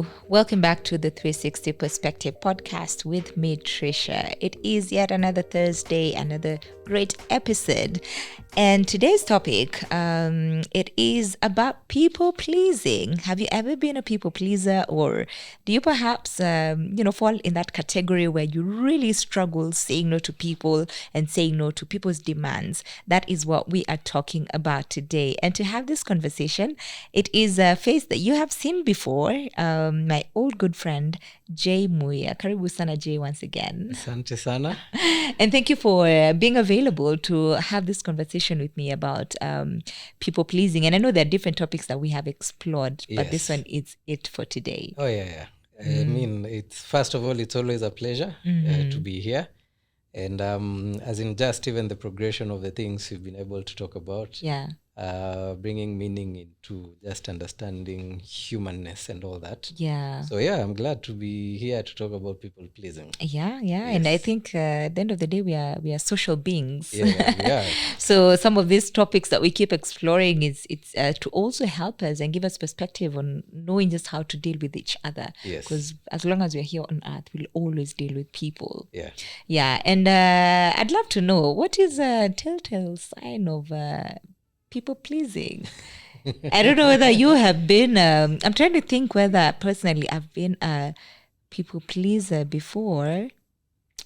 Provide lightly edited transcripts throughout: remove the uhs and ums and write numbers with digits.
Hello, welcome back to the 360 Perspective podcast with me, Trisha. It is yet another Thursday, another great episode. And today's topic, it is about people pleasing. Have you ever been a people pleaser, or do you perhaps, fall in that category where you really struggle saying no to people and saying no to people's demands? That is what we are talking about today. And to have this conversation, it is a face that you have seen before, my old good friend, Jay Muia. Karibu sana, Jay, once again. Asante sana. And thank you for being available to have this conversation with me about people pleasing. And I know there are different topics that we have explored, but this one is it for today. Oh, yeah. I mean, first of all, it's always a pleasure to be here. And as in just even the progression of the things you've been able to talk about. Yeah. Bringing meaning into just understanding humanness and all that. Yeah. So yeah, I'm glad to be here to talk about people pleasing. Yeah. Yes. And I think at the end of the day, we are social beings. Yeah. So some of these topics that we keep exploring it's to also help us and give us perspective on knowing just how to deal with each other. Yes. Because as long as we're here on earth, we'll always deal with people. Yeah. Yeah. And I'd love to know, what is a telltale sign of people pleasing? I don't know whether you have been, I'm trying to think whether personally I've been a people pleaser before.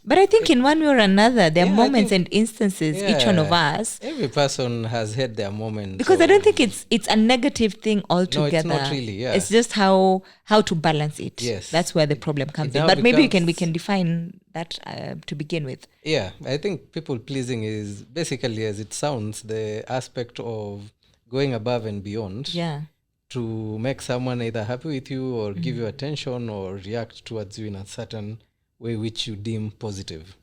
But I think in one way or another, there are moments and instances, each one of us. Every person has had their moments. Because I don't think it's a negative thing altogether. No, it's not really, yeah. It's just how to balance it. Yes. That's where the problem comes in. But maybe we can define that to begin with. Yeah, I think people pleasing is basically, as it sounds, the aspect of going above and beyond to make someone either happy with you or give you attention or react towards you in a certain way which you deem positive.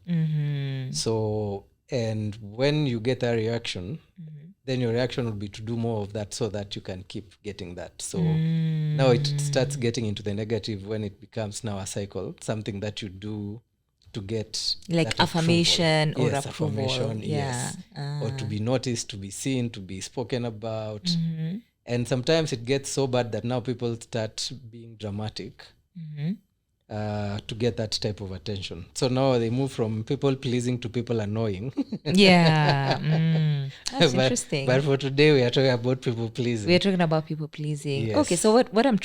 So, and when you get that reaction, then your reaction would be to do more of that so that you can keep getting that. So now it starts getting into the negative when it becomes now a cycle, something that you do to get like affirmation or approval. Yes. Or to be noticed, to be seen, to be spoken about. And sometimes it gets so bad that now people start being dramatic to get that type of attention. So now they move from people pleasing to people annoying. That's interesting. But for today, we are talking about people pleasing. We are talking about people pleasing. Yes. Okay, so what I'm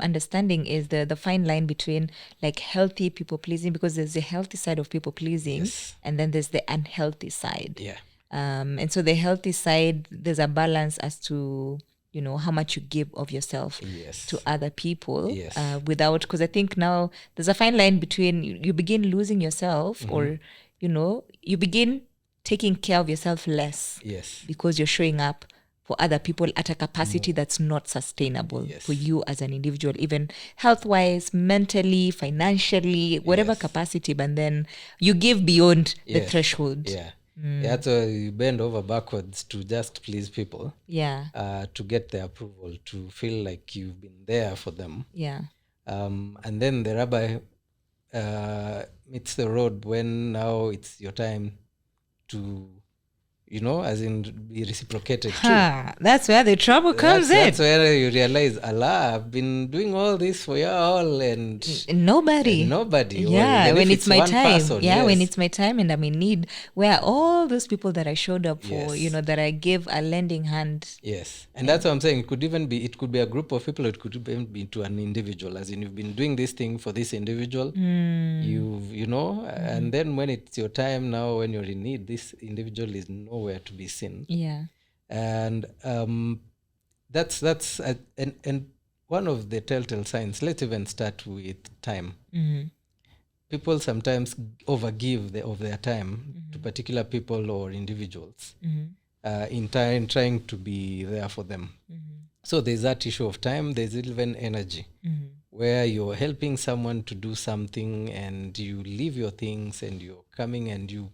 understanding is the fine line between like healthy people pleasing, because there's the healthy side of people pleasing, and then there's the unhealthy side. Yeah. And so the healthy side, there's a balance as to how much you give of yourself to other people without, because I think now there's a fine line between you begin losing yourself or, you begin taking care of yourself less because you're showing up for other people at a capacity that's not sustainable for you as an individual, even health-wise, mentally, financially, whatever capacity, but then you give beyond the threshold. Yeah. Yeah, so you bend over backwards to just please people. Yeah. To get their approval, to feel like you've been there for them. Yeah. And then the rubber meets the road when now it's your time to, as in be reciprocated too. That's where the trouble comes in. That's where you realize, Allah, I've been doing all this for you all and nobody. Yeah, when it's my time. When it's my time and I'm in need, where are all those people that I showed up for, that I gave a lending hand. Yes. And that's what I'm saying. It could be a group of people, it could even be to an individual, as in you've been doing this thing for this individual. And then when it's your time now, when you're in need, this individual is nowhere to be seen. Yeah. And that's and one of the telltale signs. Let's even start with time. People sometimes overgive of their time to particular people or individuals in trying to be there for them. So there's that issue of time. There's even energy where you're helping someone to do something and you leave your things and you're coming and you're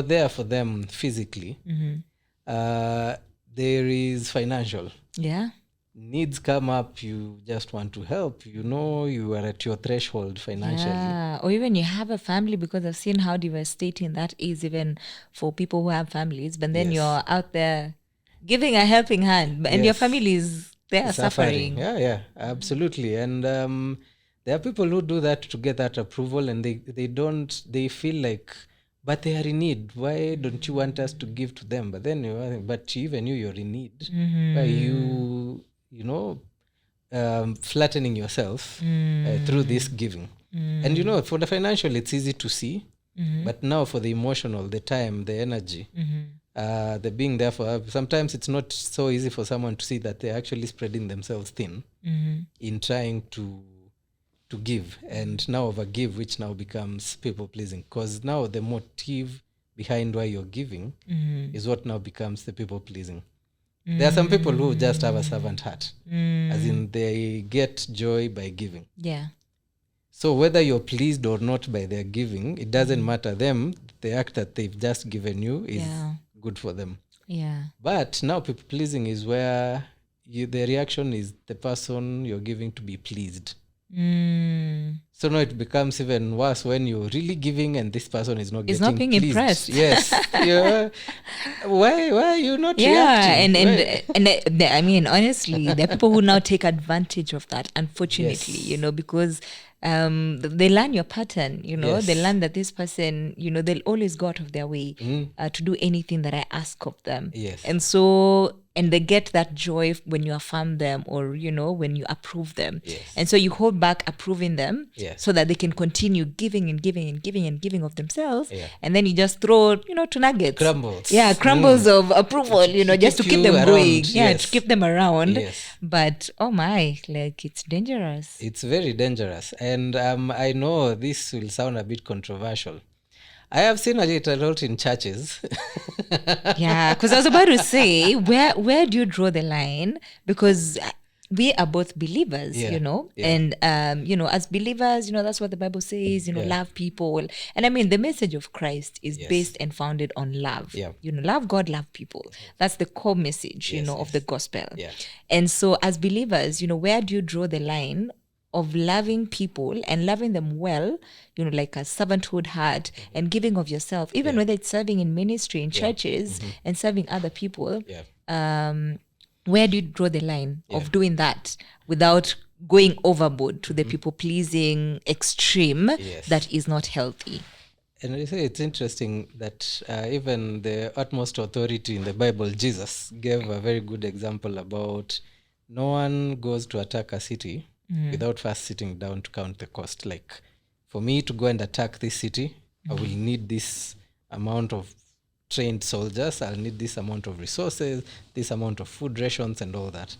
there for them physically. There is financial. Yeah. Needs come up, you just want to help, you are at your threshold financially. Yeah. Or even you have a family, because I've seen how devastating that is even for people who have families. But then you're out there giving a helping hand and your family is they are suffering. Yeah, absolutely. And there are people who do that to get that approval, and they feel like, but they are in need. Why don't you want us to give to them? But then, but even you're in need. Why you flattening yourself through this giving? And for the financial, it's easy to see. But now for the emotional, the time, the energy, the being there for, sometimes it's not so easy for someone to see that they're actually spreading themselves thin in trying to give, and now overgive, which now becomes people pleasing, because now the motive behind why you're giving is what now becomes the people pleasing. There are some people who just have a servant heart, as in they get joy by giving. Yeah. So whether you're pleased or not by their giving, it doesn't matter. Them, the act that they've just given you is good for them. Yeah. But now people pleasing is where the reaction is the person you're giving to be pleased. So now it becomes even worse when you're really giving and this person is not getting being pleased. Impressed. Yes. Why are you not reacting? And I mean, honestly, there are people who now take advantage of that, unfortunately, because they learn your pattern, they learn that this person, they'll always go out of their way to do anything that I ask of them. Yes. And they get that joy when you affirm them or, when you approve them. Yes. And so you hold back approving them so that they can continue giving and giving and giving and giving of themselves. Yeah. And then you just throw, two nuggets. Crumbles. Yeah, crumbles of approval, just to keep them around. going. Yeah, to keep them around. Yes. But, oh my, it's dangerous. It's very dangerous. And I know this will sound a bit controversial. I have seen it a lot in churches. Yeah, because I was about to say, where do you draw the line? Because we are both believers, and, as believers, that's what the Bible says, love people. And I mean, the message of Christ is based and founded on love. Yeah. Love God, love people. That's the core message, of the gospel. Yeah. And so as believers, where do you draw the line of loving people and loving them well, like a servanthood heart and giving of yourself, even whether it's serving in ministry, in churches and serving other people, where do you draw the line of doing that without going overboard to the people-pleasing extreme that is not healthy? And I say it's interesting that even the utmost authority in the Bible, Jesus, gave a very good example about no one goes to attack a city without first sitting down to count the cost. Like, for me to go and attack this city, I will need this amount of trained soldiers, I'll need this amount of resources, this amount of food rations and all that.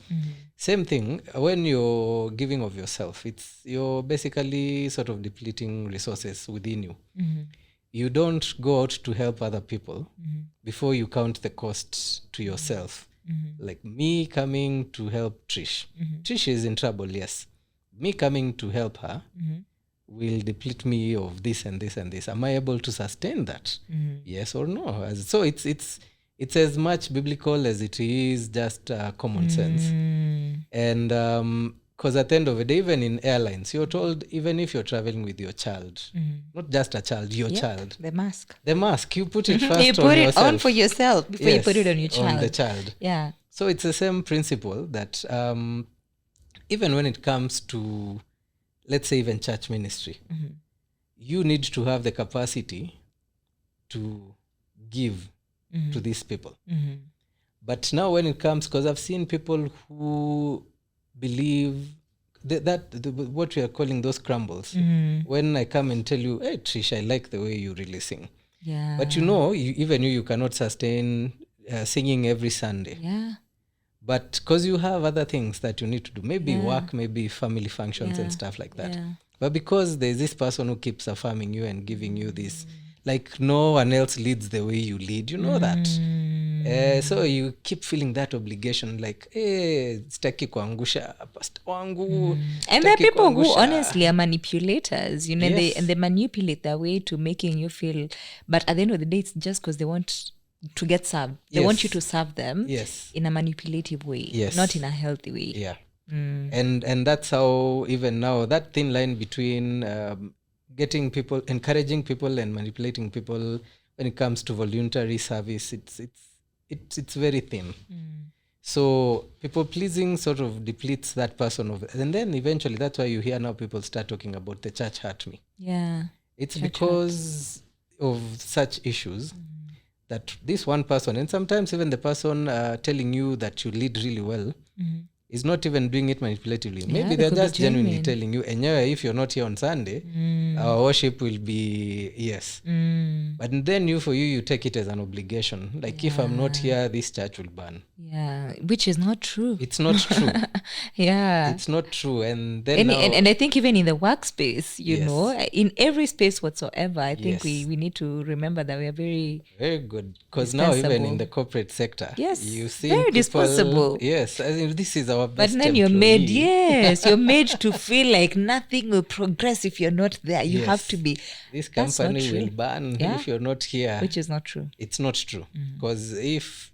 Same thing, when you're giving of yourself, you're basically sort of depleting resources within you. You don't go out to help other people before you count the costs to yourself. Like me coming to help Trish. Trish is in trouble, yes. Me coming to help her will deplete me of this and this and this. Am I able to sustain that? Yes or no? So it's as much biblical as it is just common sense. And because at the end of the day, even in airlines, you're told, even if you're traveling with your child, not just a child, your child. The mask, you put it first you put it on for yourself before you put it on your child. On the child. Yeah. So it's the same principle that even when it comes to, let's say, even church ministry, you need to have the capacity to give to these people. But now when it comes, because I've seen people who believe what we are calling those crumbles. When I come and tell you, hey, Trisha, I like the way you really sing. Yeah. But you cannot sustain singing every Sunday. Yeah. But because you have other things that you need to do, maybe work, maybe family functions and stuff like that. Yeah. But because there's this person who keeps affirming you and giving you this, like no one else leads the way you lead, that. So you keep feeling that obligation, like, hey, staki kuangusha pastor wangu. And there are people who honestly are manipulators, they manipulate their way to making you feel, but at the end of the day, it's just because they want to get served. They want you to serve them in a manipulative way, not in a healthy way. Yeah. And that's how even now that thin line between getting people, encouraging people and manipulating people when it comes to voluntary service, it's very thin. So people pleasing sort of depletes that person and then eventually that's why you hear now people start talking about the church hurt me. Yeah. It's because of such issues that this one person, and sometimes even the person telling you that you lead really well, is not even doing it manipulatively. Maybe they're just genuinely telling you, and if you're not here on Sunday, our worship will be yes. But then you take it as an obligation. Like if I'm not here, this church will burn. Yeah, which is not true. It's not true. Yeah, it's not true. And then and I think even in the workspace, you know, in every space whatsoever, I think we need to remember that we are very good, because now even in the corporate sector, you see very people, disposable. Yes, I mean, this is our best. But then you're made, you're made to feel like nothing will progress if you're not there. You have to be. This company will burn if you're not here, which is not true. It's not true, because if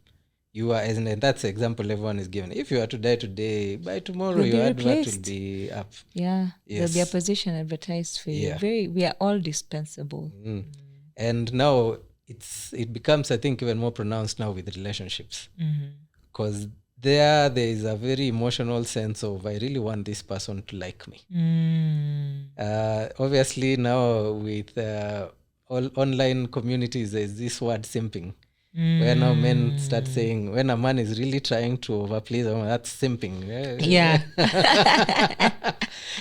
you are, and that's the example everyone is given. If you are to die today, by tomorrow your advert will be up. Yeah, there'll be a position advertised for you. We are all dispensable. And now it becomes, I think, even more pronounced now with relationships, because there is a very emotional sense of, I really want this person to like me. Obviously now with all online communities, there's this word simping. Where now men start saying, when a man is really trying to overplease a woman, that's simping. Yeah.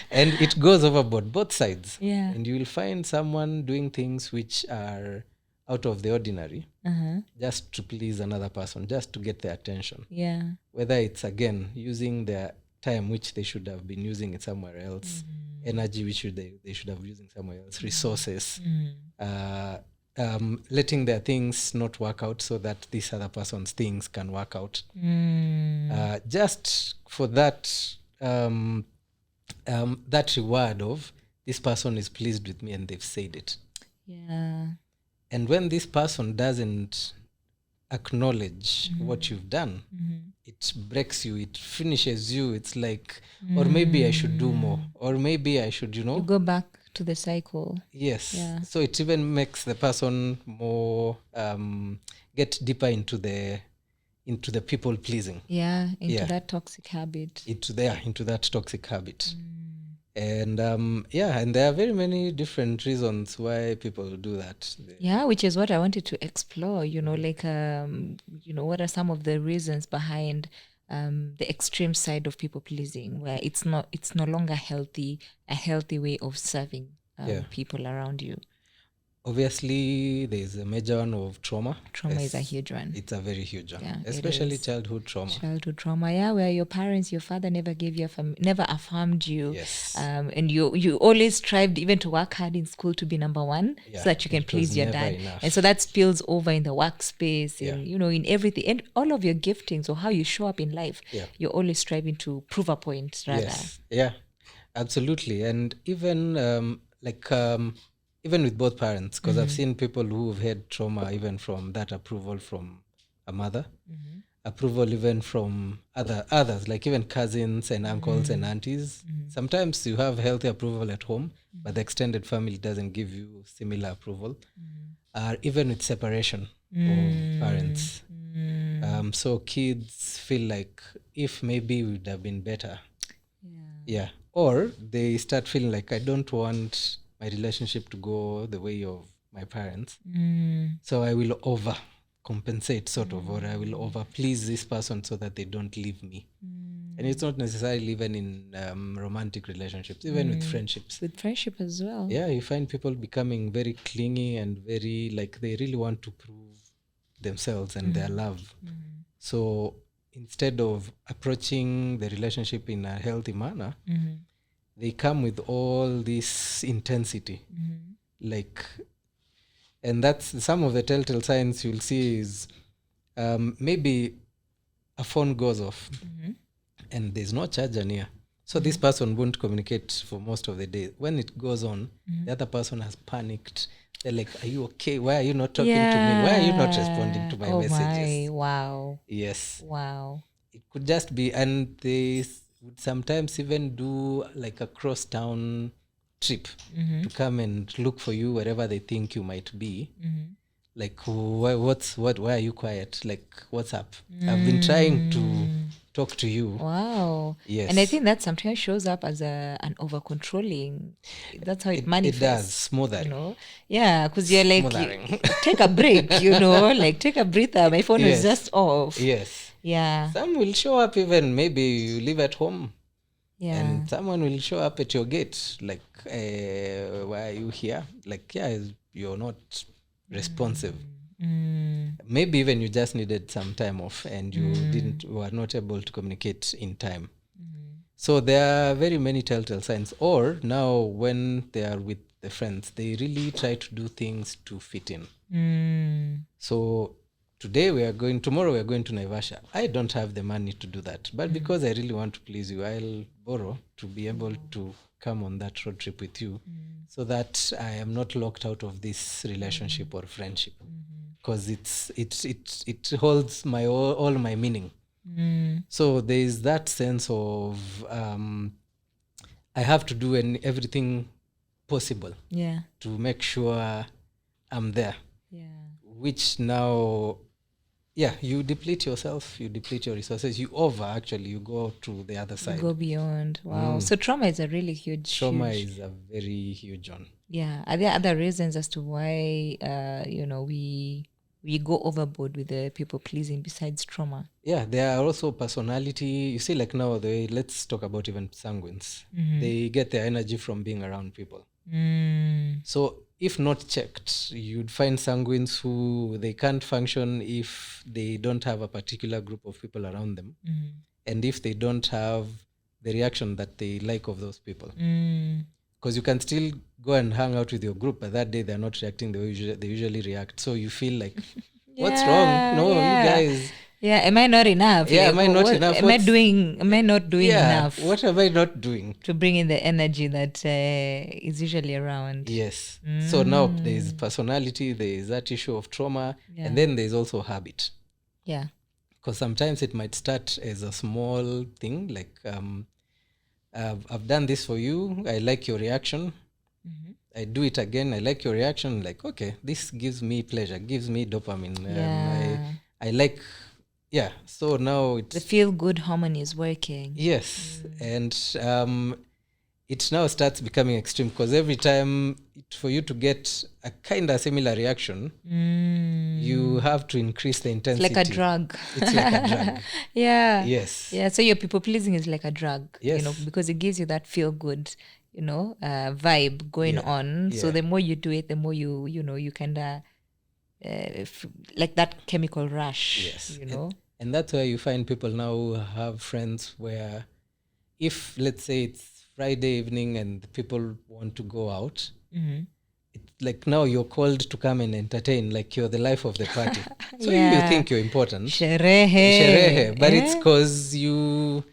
And it goes overboard, both sides. Yeah. And you will find someone doing things which are out of the ordinary, just to please another person, just to get their attention. Yeah. Whether it's, again, using their time, which they should have been using it somewhere else, energy, which they should have been using somewhere else, resources, letting their things not work out so that this other person's things can work out. Just for that that reward of, this person is pleased with me and they've said it. Yeah. And when this person doesn't acknowledge what you've done, it breaks you, it finishes you. It's like, or maybe I should do more, or maybe I should, you go back to the cycle. Yes. Yeah. So it even makes the person more get deeper into the people pleasing. Yeah, into that toxic habit. Into that toxic habit. And and there are very many different reasons why people do that. Yeah, which is what I wanted to explore, like what are some of the reasons behind the extreme side of people pleasing, where it's no longer a healthy way of serving people around you. Obviously, there's a major one of trauma. Trauma is a huge one. It's a very huge one, especially childhood trauma. Childhood trauma, where your parents, your father never gave you never affirmed you. Yes. And you always strived even to work hard in school to be number one, so that you can please your dad. Enough. And so that spills over in the workspace, and in everything, and all of your giftings or how you show up in life. You're always striving to prove a point, rather. Yes. Yeah, absolutely. And even even with both parents, because I've seen people who've had trauma even from that approval from a mother, approval even from others, like even cousins and uncles and aunties. Sometimes you have healthy approval at home, but the extended family doesn't give you similar approval. Even with separation of parents. So kids feel like, if maybe we would have been better. Yeah. Or they start feeling like, I don't want my relationship to go the way of my parents. So I will overcompensate sort of, or I will over please this person so that they don't leave me. And it's not necessarily even in romantic relationships, even with friendships. With friendship as well. Yeah, you find people becoming very clingy and very, like, they really want to prove themselves and their love. So instead of approaching the relationship in a healthy manner, they come with all this intensity. And that's some of the telltale signs you'll see is maybe a phone goes off and there's no charger near. So this person won't communicate for most of the day. When it goes on, the other person has panicked. They're like, are you okay? Why are you not talking to me? Why are you not responding to my messages? Wow. Yes. Wow. It could just be, and they would sometimes even do like a crosstown trip to come and look for you wherever they think you might be. Like, why are you quiet? Like, what's up? I've been trying to talk to you. Wow. Yes. And I think that sometimes shows up as an over-controlling. That's how it manifests. It does. Smothering. You know? Yeah, because you're like, take a break, you know, like take a breather. My phone is just off. Yes. Yeah. Some will show up even maybe you live at home. Yeah. And someone will show up at your gate. Like, why are you here? Like, you're not responsive. Maybe even you just needed some time off and you were not able to communicate in time. So there are very many telltale signs. Or now when they are with the friends, they really try to do things to fit in. So tomorrow we are going to Naivasha. I don't have the money to do that. But because I really want to please you, I'll borrow to be able to come on that road trip with you so that I am not locked out of this relationship or friendship. Because it holds all my meaning. So there is that sense of I have to do everything possible to make sure I'm there. Which now, you deplete yourself, you deplete your resources, you go to the other side. You go beyond. Wow. So trauma is a really huge... Trauma is a very huge one. Yeah. Are there other reasons as to why, we go overboard with the people pleasing besides trauma? Yeah, there are also personality. You see, like now, let's talk about even sanguines. They get their energy from being around people. So if not checked, you'd find sanguines who they can't function if they don't have a particular group of people around them. And if they don't have the reaction that they like of those people. Because you can still go and hang out with your group, but that day they're not reacting the way they usually react. So you feel like, what's wrong? No, you guys. Yeah, am I not enough? Yeah, am I not enough? Am I not doing enough? What am I not doing? To bring in the energy that is usually around. Yes. So now there's personality, there's that issue of trauma, and then there's also habit. Yeah. Because sometimes it might start as a small thing, like I've done this for you, I like your reaction. I do it again, I like your reaction, like, okay, this gives me pleasure, gives me dopamine. I like, so now it's... The feel-good hormone is working. Yes, and it now starts becoming extreme because every time for you to get a kind of similar reaction, you have to increase the intensity. It's like a drug. It's like a drug. Yeah. Yes. Yeah, so your people-pleasing is like a drug, yes. Because it gives you that feel-good, vibe going on. Yeah. So the more you do it, the more you kind of like that chemical rush. Yes. And that's where you find people now have friends where if, let's say, it's Friday evening and people want to go out, it's like now you're called to come and entertain, like you're the life of the party. So you think you're important. Sherehe. But it's because the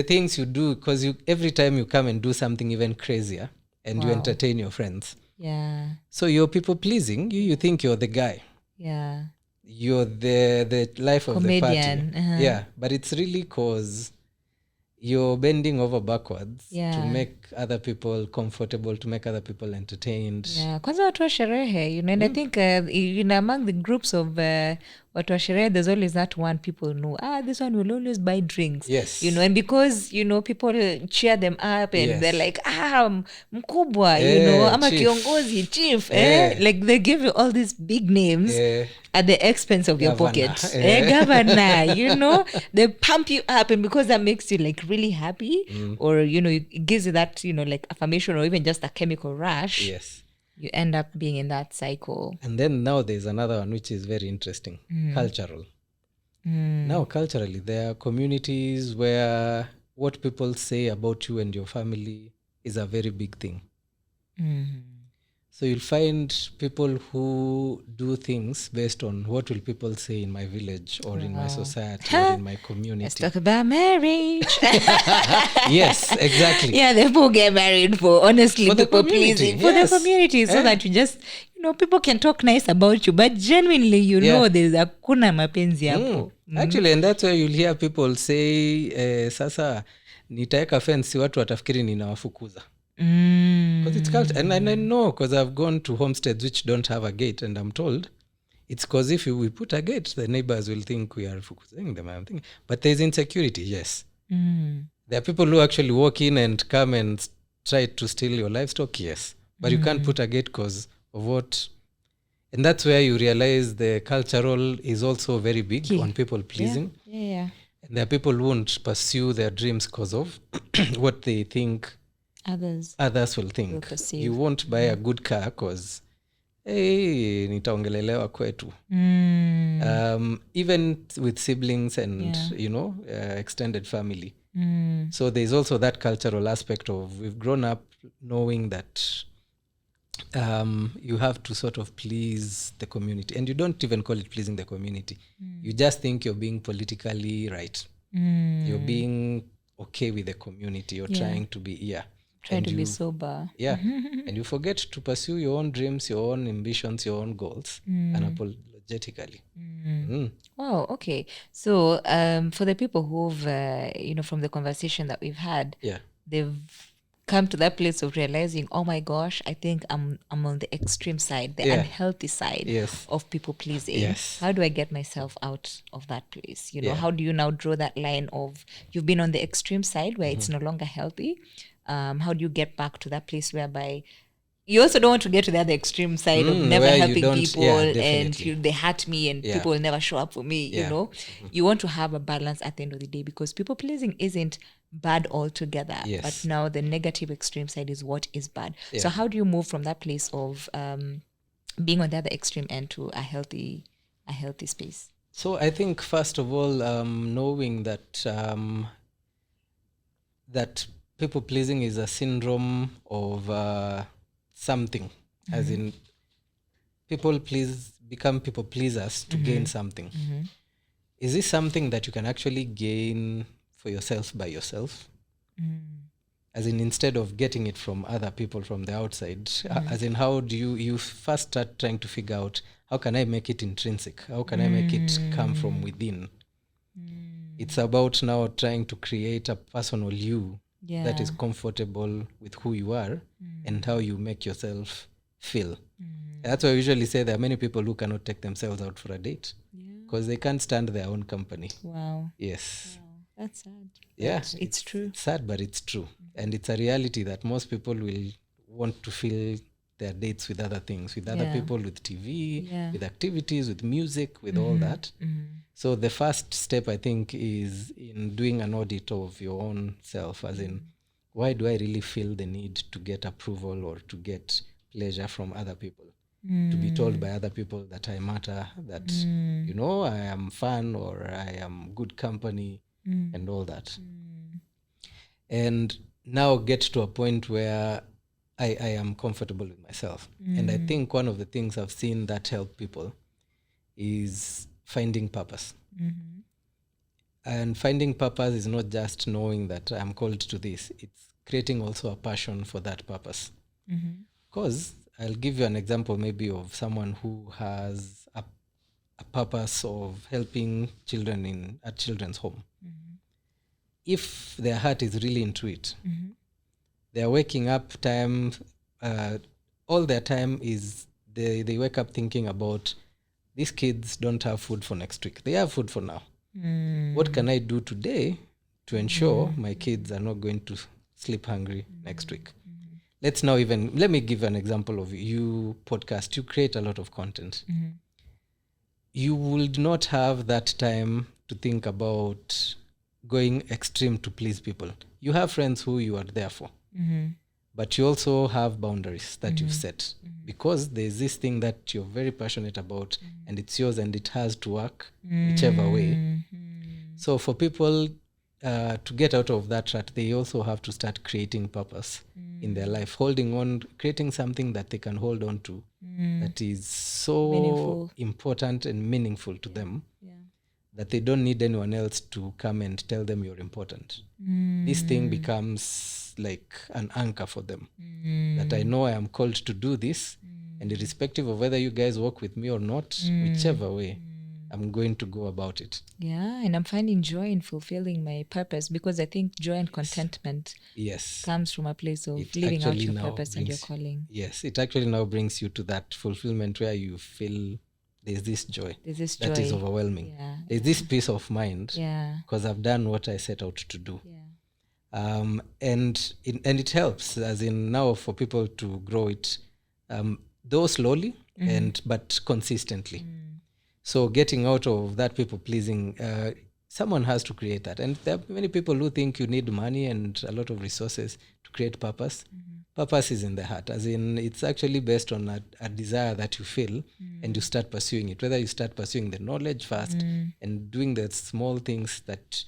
things you do, because every time you come and do something even crazier and you entertain your friends. Yeah. So you're people pleasing, you think you're the guy. Yeah. You're the life of comedian. The party. Yeah. But it's really because you're bending over backwards to make other people comfortable, to make other people entertained. Yeah, kwanza watu wa sherehe, and I think among the groups of watu wa sherehe, there's always that one people know, this one will always buy drinks. Yes. And because, people cheer them up and they're like, mkubwa, ama kiongozi, chief, like they give you all these big names at the expense of your pocket. Governor, they pump you up, and because that makes you like really happy, or, it gives you that, like affirmation or even just a chemical rush. Yes. You end up being in that cycle. And then now there's another one which is very interesting, cultural. Now culturally, there are communities where what people say about you and your family is a very big thing. So you'll find people who do things based on what will people say in my village or in my society or in my community. Let's talk about marriage. Yes, exactly. Yeah, they people get married for, honestly, for people pleasing. For the community, so that you just, people can talk nice about you, but genuinely, there's a kuna mapenzi hapo. Actually, and that's where you'll hear people say, sasa, nitaeka fence, watu watafikiri ninawafukuza. Because it's culture, and I know because I've gone to homesteads which don't have a gate, and I'm told it's because if we put a gate, the neighbors will think we are focusing them. But there's insecurity, yes. There are people who actually walk in and come and try to steal your livestock, yes. But you can't put a gate because of what. And that's where you realize the cultural is also very big on people pleasing. Yeah. And there are people who won't pursue their dreams because of what they think others will think. You won't buy a good car because, hey, nitaongelelewa kwetu. Even with siblings and, extended family. So there's also that cultural aspect of we've grown up knowing that you have to sort of please the community. And you don't even call it pleasing the community. You just think you're being politically right. You're being okay with the community. You're trying to be, Trying to be sober. Yeah. And you forget to pursue your own dreams, your own ambitions, your own goals unapologetically. Wow, okay. So for the people who've, from the conversation that we've had, they've come to that place of realizing, oh my gosh, I think I'm on the extreme side, the unhealthy side of people pleasing. Yes. How do I get myself out of that place? How do you now draw that line of you've been on the extreme side where it's no longer healthy? How do you get back to that place whereby you also don't want to get to the other extreme side of never helping people and they hurt me and people will never show up for me, You want to have a balance at the end of the day because people pleasing isn't bad altogether. But now the negative extreme side is what is bad. So how do you move from that place of being on the other extreme end to a healthy space? So I think first of all, knowing that that people pleasing is a syndrome of something, as in people become people pleasers to gain something. Is this something that you can actually gain for yourself by yourself? As in, instead of getting it from other people from the outside, as in, how do you first start trying to figure out, how can I make it intrinsic? How can I make it come from within? It's about now trying to create a personal you that is comfortable with who you are and how you make yourself feel. That's why I usually say there are many people who cannot take themselves out for a date because they can't stand their own company. Wow. Yes. Wow. That's sad. Yeah. It's true. It's sad, but it's true. And it's a reality that most people will want to fill their dates with other things, with other people, with TV, with activities, with music, with all that. So the first step, I think, is in doing an audit of your own self, as in, why do I really feel the need to get approval or to get pleasure from other people? To be told by other people that I matter, that, I am fun or I am good company and all that. And now get to a point where I am comfortable with myself. And I think one of the things I've seen that help people is finding purpose. And finding purpose is not just knowing that I'm called to this. It's creating also a passion for that purpose. Because I'll give you an example maybe of someone who has a purpose of helping children at children's home. If their heart is really into it, they're waking up time, all their time is they wake up thinking about, these kids don't have food for next week. They have food for now. What can I do today to ensure my kids are not going to sleep hungry next week? Let me give an example of you podcast. You create a lot of content. You would not have that time to think about going extreme to please people. You have friends who you are there for. But you also have boundaries that you've set because there's this thing that you're very passionate about and it's yours and it has to work whichever way. So for people to get out of that rut, they also have to start creating purpose in their life, holding on, creating something that they can hold on to that is so important and meaningful to them that they don't need anyone else to come and tell them you're important. This thing becomes like an anchor for them, that I know I am called to do this, and irrespective of whether you guys work with me or not, whichever way, I'm going to go about it. Yeah, and I'm finding joy in fulfilling my purpose, because I think joy and contentment comes from a place of living out your purpose and your calling. Yes, it actually now brings you to that fulfillment where you feel there's this joy. There's that is overwhelming. There's this peace of mind because I've done what I set out to do. And it helps, as in now, for people to grow it, though slowly but consistently. So getting out of that people pleasing, someone has to create that. And there are many people who think you need money and a lot of resources to create purpose. Purpose is in the heart, as in it's actually based on a desire that you feel, and you start pursuing it, whether you start pursuing the knowledge first and doing the small things that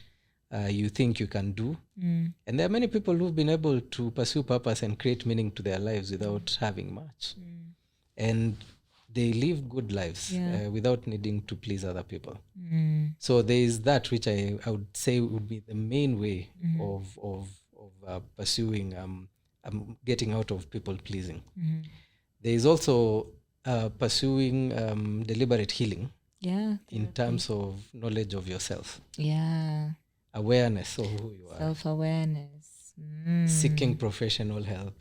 you think you can do. And there are many people who've been able to pursue purpose and create meaning to their lives without having much. And they live good lives without needing to please other people. So there is that, which I would say would be the main way of pursuing getting out of people pleasing. There is also pursuing deliberate healing in terms of knowledge of yourself. Awareness of who you are. Self-awareness. Seeking professional help.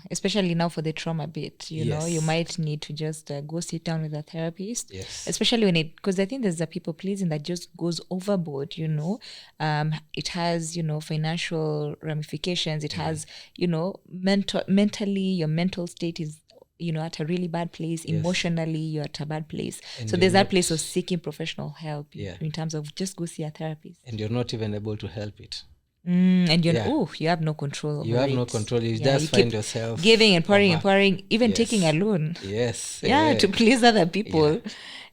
Especially now for the trauma bit, you know, you might need to just go sit down with a therapist. Especially when because I think there's a people pleasing that just goes overboard, you know. It has, you know, financial ramifications. It has, you know, mentally, your mental state is, you know, at a really bad place. Emotionally, you're at a bad place. And so there's that place of seeking professional help in terms of just go see a therapist. And you're not even able to help it. And you're you have no control over it. You have no control. You just find yourself giving and pouring, even taking a loan. To please other people.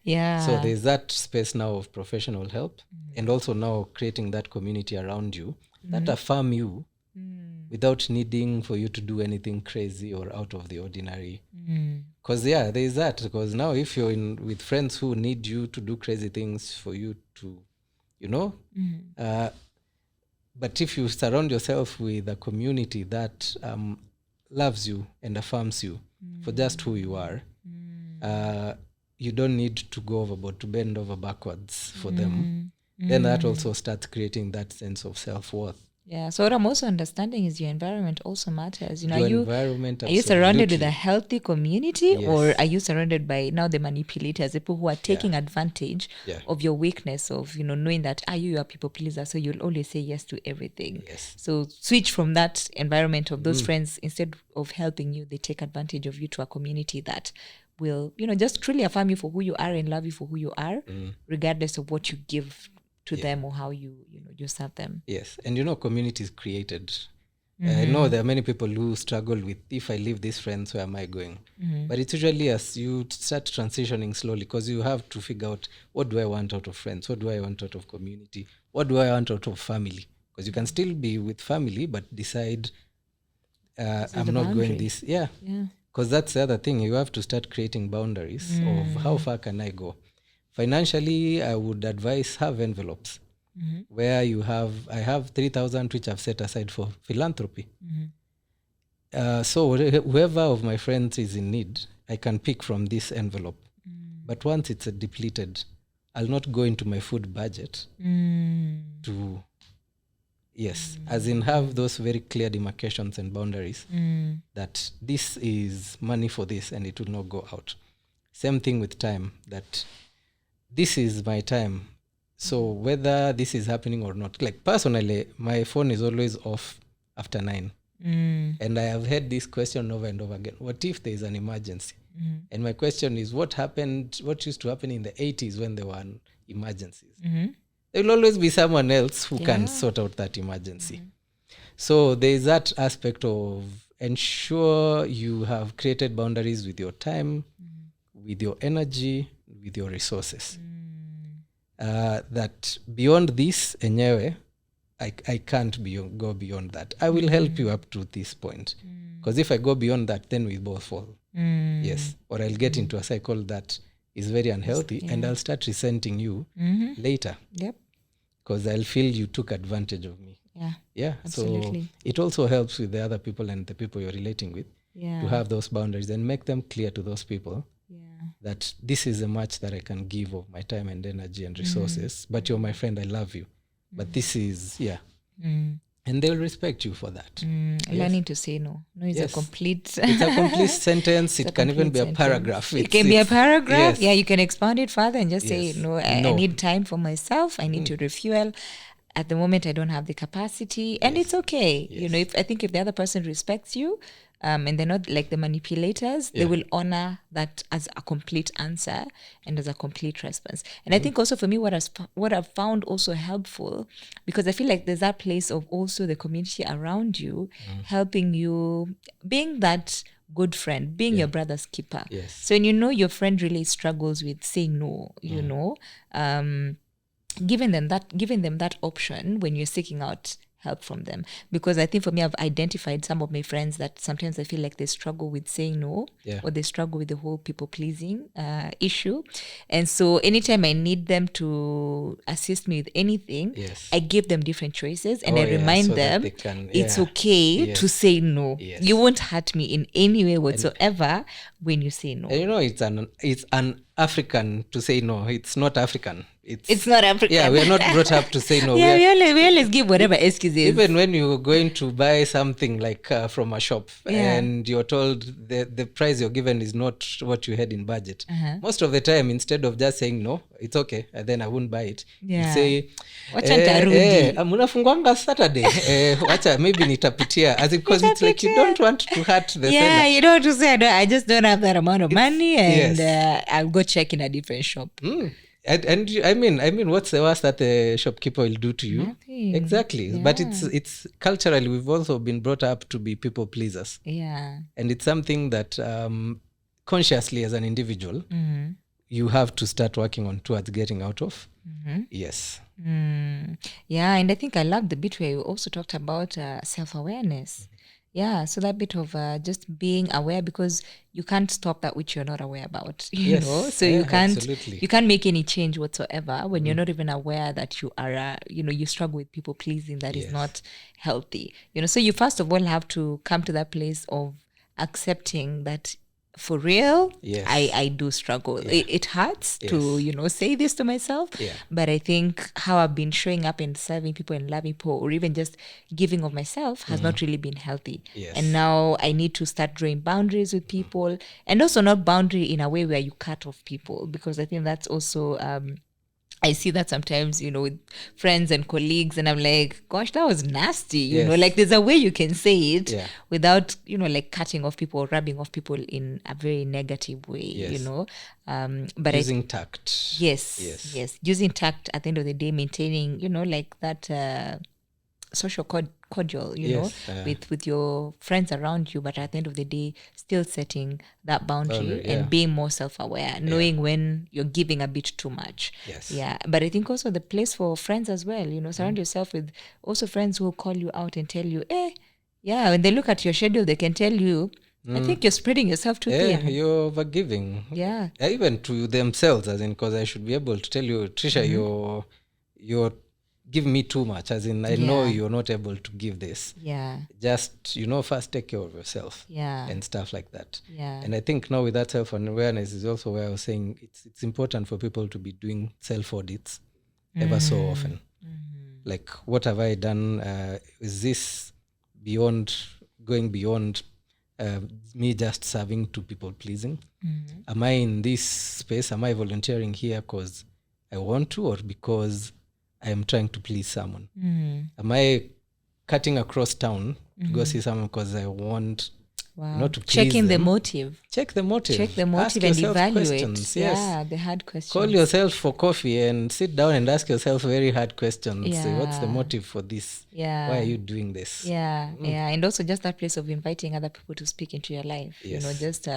So there's that space now of professional help, and also now creating that community around you that affirm you without needing for you to do anything crazy or out of the ordinary. Because there's that. Because now if you're with friends who need you to do crazy things for you to, you know, but if you surround yourself with a community that loves you and affirms you for just who you are, you don't need to go overboard, to bend over backwards for them. Then that also starts creating that sense of self-worth. So what I'm also understanding is your environment also matters. You know, environment, are you surrounded with a healthy community, or are you surrounded by now the manipulators, the people who are taking advantage of your weakness, of, you know, knowing that you are people pleaser, so you'll always say yes to everything. So switch from that environment of those friends. Instead of helping you, they take advantage of you, to a community that will, you know, just truly affirm you for who you are and love you for who you are, regardless of what you give to them or how you serve them. And you know, community is created. I know there are many people who struggle with, if I leave these friends, where am I going? But it's usually as you start transitioning slowly, because you have to figure out, what do I want out of friends? What do I want out of community? What do I want out of family? Because you can still be with family, but decide, I'm not going this. Because that's the other thing. You have to start creating boundaries of how far can I go. Financially, I would advise have envelopes where I have 3,000 which I've set aside for philanthropy. So whoever of my friends is in need, I can pick from this envelope. But once it's depleted, I'll not go into my food budget to, as in have those very clear demarcations and boundaries that this is money for this and it will not go out. Same thing with time, that this is my time. So whether this is happening or not, like personally, my phone is always off after 9. And I have heard this question over and over again. What if there is an emergency? And my question is, what used to happen in the 80s when there were emergencies? There will always be someone else who can sort out that emergency. So there is that aspect of ensure you have created boundaries with your time, with your energy, with your resources. That beyond this, enyewe, I can't go beyond that. I will help you up to this point. Because if I go beyond that, then we both fall. Or I'll get into a cycle that is very unhealthy, and I'll start resenting you later. Because I'll feel you took advantage of me. Absolutely. So it also helps with the other people and the people you're relating with to have those boundaries and make them clear to those people that this is a much that I can give of my time and energy and resources, but you're my friend, I love you. But this is, and they'll respect you for that. Learning to say no. No is a complete... It's a complete sentence. It can even be a paragraph. It can be a paragraph. Yeah, you can expand it further and just say, no, I need time for myself. I need to refuel. At the moment, I don't have the capacity. And it's okay. You know, I think if the other person respects you, and they're not like the manipulators, they will honor that as a complete answer and as a complete response. And I think also for me, what I've found also helpful, because I feel like there's that place of also the community around you helping you, being that good friend, being your brother's keeper. So when you know your friend really struggles with saying no, you know, giving them that option when you're seeking out help from them. Because I think for me, I've identified some of my friends that sometimes I feel like they struggle with saying no, or they struggle with the whole people pleasing issue. And so anytime I need them to assist me with anything, I give them different choices, and I remind them it's okay to say no. You won't hurt me in any way whatsoever when you say no. And you know, it's an African to say no. It's not African. It's not African. Yeah, we are not brought up to say no. We always give whatever excuses. Even when you're going to buy something like from a shop and you're told the price you're given is not what you had in budget. Most of the time, instead of just saying no, it's okay, and then I won't buy it. You say, munafungwanga Saturday. Wacha maybe nitapitia. As because it's like you don't want to hurt the seller. Yeah, you don't want to say, I just don't have that amount of money, and I'll go check in a different shop. And I mean, what's the worst that the shopkeeper will do to you? Nothing. Exactly. Yeah. But it's culturally, we've also been brought up to be people pleasers. Yeah. And it's something that consciously as an individual, you have to start working on towards getting out of. Yes. Yeah, and I think I love the bit where you also talked about self-awareness. Yeah, so that bit of just being aware, because you can't stop that which you're not aware about, you know. So you can't make any change whatsoever when you're not even aware that you are, you struggle with people pleasing. That is not healthy, you know. So you first of all have to come to that place of accepting that for real, I do struggle. It hurts to, say this to myself. But I think how I've been showing up and serving people and loving people, or even just giving of myself, has not really been healthy. And now I need to start drawing boundaries with people, and also not boundary in a way where you cut off people, because I think that's also... I see that sometimes, with friends and colleagues, and I'm like, gosh, that was nasty. You know, like there's a way you can say it without, like cutting off people or rubbing off people in a very negative way, But using tact. Yes. Using tact at the end of the day, maintaining, like that social cordial, with your friends around you, but at the end of the day, still setting that boundary and being more self-aware, knowing when you're giving a bit too much. But I think also the place for friends as well, surround yourself with also friends who will call you out and tell you, when they look at your schedule, they can tell you, I think you're spreading yourself too thin. You're overgiving. Even to themselves, as in, because I should be able to tell you, Trisha, you're give me too much, as in I know you're not able to give this. Just, first take care of yourself. And stuff like that. And I think now with that self-awareness is also where I was saying it's important for people to be doing self-audits ever so often. Like, what have I done? Is this going beyond me just serving to people pleasing? Am I in this space? Am I volunteering here because I want to, or because I am trying to please someone? Am I cutting across town to go see someone because I want not to please Checking them? the motive. Check the motive. Ask and evaluate. Questions. The hard questions. Call yourself for coffee and sit down and ask yourself very hard questions. What's the motive for this? Why are you doing this? And also just that place of inviting other people to speak into your life. Just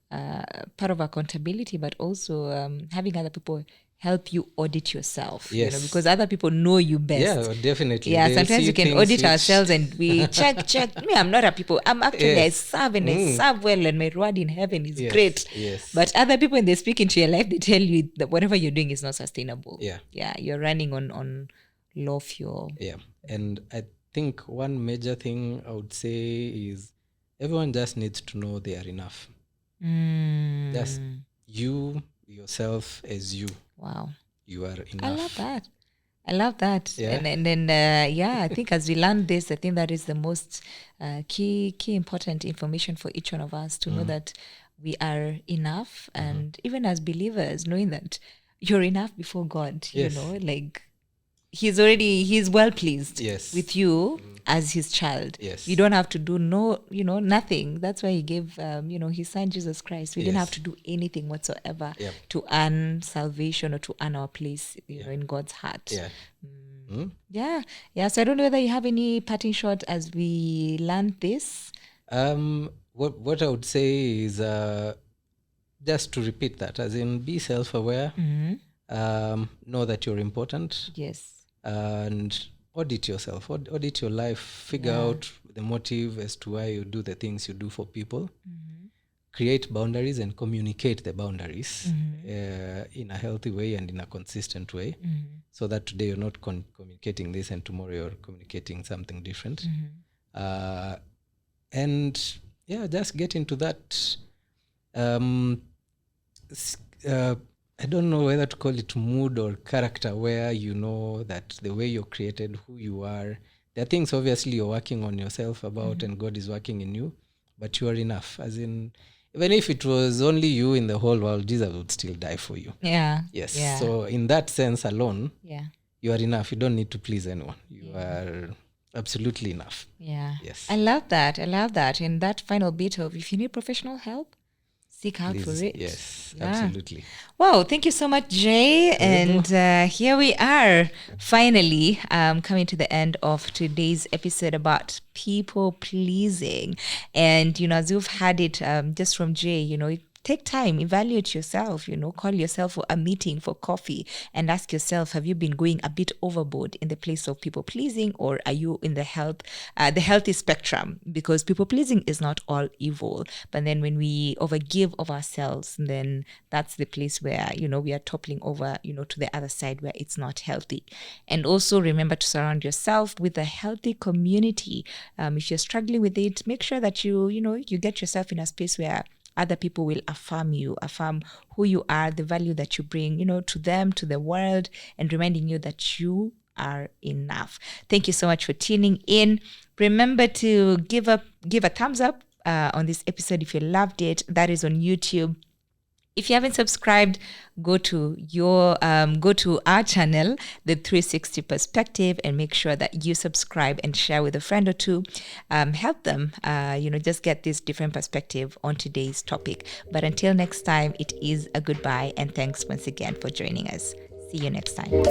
part of accountability, but also having other people help you audit yourself, because other people know you best. Definitely. Sometimes you can audit ourselves and we check. Me, I'm not a people. I'm actually, I serve and I serve well, and my reward in heaven is great. But other people, when they speak into your life, they tell you that whatever you're doing is not sustainable. You're running on low fuel. And I think one major thing I would say is everyone just needs to know they are enough. Just you, yourself as you. Wow. You are enough. I love that. I love that. Yeah. And then, I think as we learn this, I think that is the most key important information for each one of us to know that we are enough. And even as believers, knowing that you're enough before God, Yes. like he's well pleased Yes. with you as his child. Yes. You don't have to do nothing. That's why he gave his son Jesus Christ. We didn't have to do anything whatsoever to earn salvation or to earn our place in God's heart. So I don't know whether you have any parting shot as we learn this. What I would say is just to repeat that, as in be self-aware, know that you're important. Yes. And audit yourself, audit your life, figure out the motive as to why you do the things you do for people. Create boundaries and communicate the boundaries in a healthy way and in a consistent way, so that today you're not communicating this and tomorrow you're communicating something different. And just get into that I don't know whether to call it mood or character, where you know that the way you're created, who you are, there are things obviously you're working on yourself about and God is working in you, but you are enough. As in, even if it was only you in the whole world, Jesus would still die for you. Yeah. Yes. Yeah. So in that sense alone, you are enough. You don't need to please anyone. You are absolutely enough. Yeah. Yes. I love that. And that final bit of, if you need professional help, seek out for it. Yes, absolutely. Wow, thank you so much, Jay. And here we are, finally coming to the end of today's episode about people pleasing. And, as you've had it just from Jay, take time, evaluate yourself, call yourself for a meeting, for coffee, and ask yourself, have you been going a bit overboard in the place of people pleasing, or are you in the healthy spectrum? Because people pleasing is not all evil, but then when we overgive of ourselves, then that's the place where, we are toppling over, to the other side where it's not healthy. And also remember to surround yourself with a healthy community. If you're struggling with it, make sure that you get yourself in a space where other people will affirm you, affirm who you are, the value that you bring, to them, to the world, and reminding you that you are enough. Thank you so much for tuning in. Remember to give a thumbs up on this episode if you loved it. That is on YouTube. If you haven't subscribed, go to our channel, the 360 Perspective, and make sure that you subscribe and share with a friend or two. Help them, just get this different perspective on today's topic. But until next time, it is a goodbye, and thanks once again for joining us. See you next time.